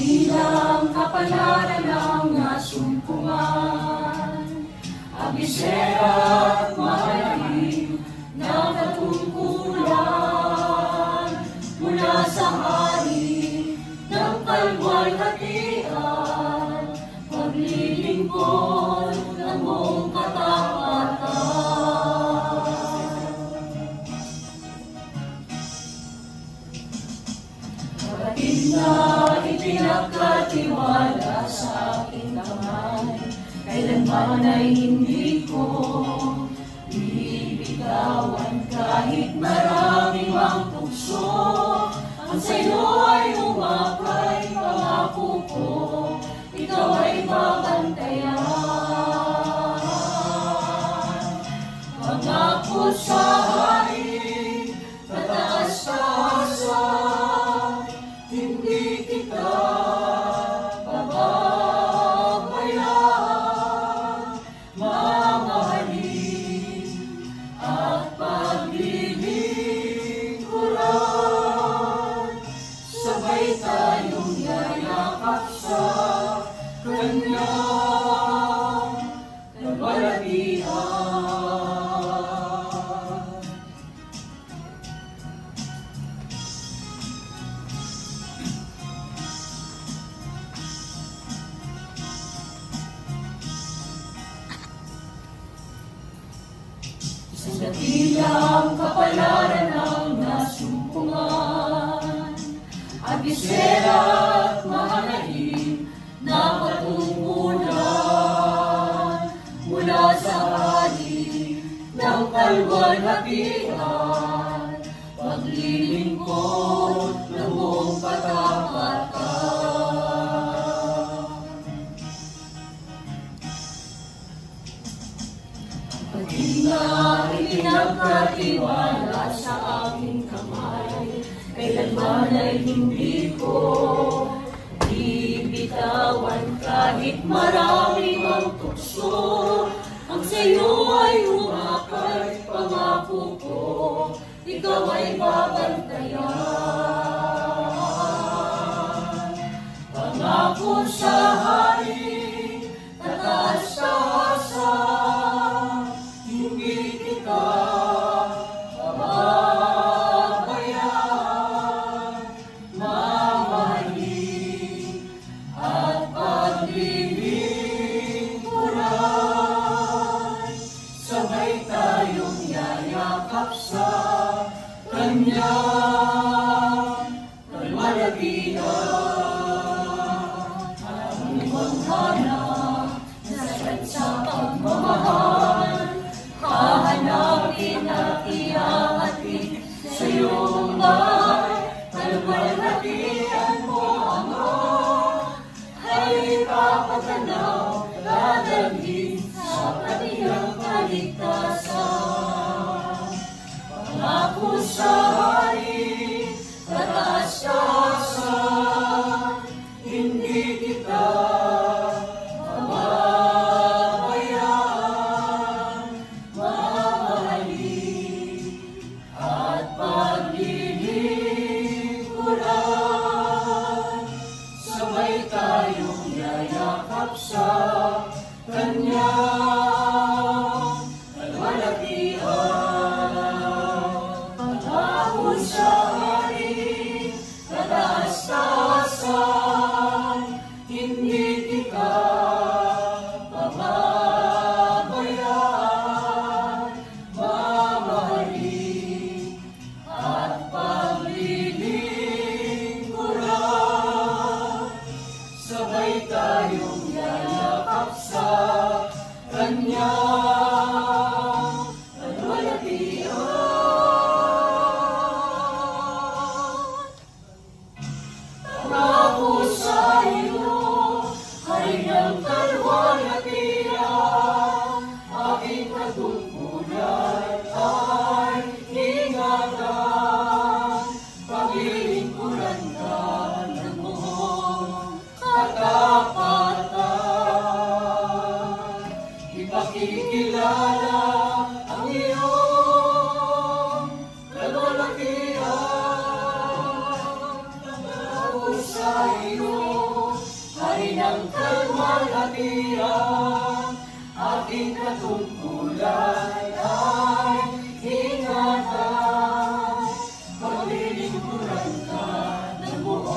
dakilang kapalaran ng nasumpungan, abisera at mahalin na katungkulan, mula sa hari ng kalwalhatian, paglilingkod ng buong katapatan. Kapatid na ipinagkatiwala sa aking kamay, kailanman ay hindi ko bibitawan kahit maraming ang tukso. Ang sa'yo ay umakay, pangako ko, ikaw ay babantayan. Pangako sa hari, kataas-taasan, hindi kita pababayaan. Mamahalin at paglilingkuran, sabay tayong yayakap sa kanyang kalwalhatian. Sa dakilang kapalaran ng nasumpungan, abisera at mahalin na katungkulan, mula sa hari ng kalwalhatian, paglilingkod ng buong katapatan. Kapatid na ipinagkatiwala sa aking kamay, kailanman ay hindi ko bibitawan kahit maraming ang tukso. Ang sa'yo ay umakay, pangako ko, ikaw ay babantayan. Pangako sa hari, kataas-taasan, hindi kita pababayaan. Mamahalin at paglilingkuran, sabay tayong yayakap sa kanyang kalwalhatian. Ang imanghana sa pagmamahal, hahanapin at iahatid sa iyong bahay. Kalwalhatian mo, Ama, ay ipapaganaw, dadalhin sa kaniyang kaligtasan. Pangako sa hari, kataas-taasan, hindi kita pababayaan. Mamahalin at paglilingkuran, sabay tayong yayakap sa kanyang kalwalhatian. Pangako sa hari, kataas-taasan, hindi kita pababayaan. Mamahalin at paglilingkuran, sabay tayong yayakap sa kanyang kalwalhatian. Pangako sa iyo, hari ng kalwalhatian, aking katungkulan ay ingatan. Paglilingkuran ka ng buong katapatan, ipakikilala ang iyong kalwalhatian. Pangako sa iyo, hari ng kalwalhatian, aking katungkulan ay ingatan. Paglilingkuran ka ng buong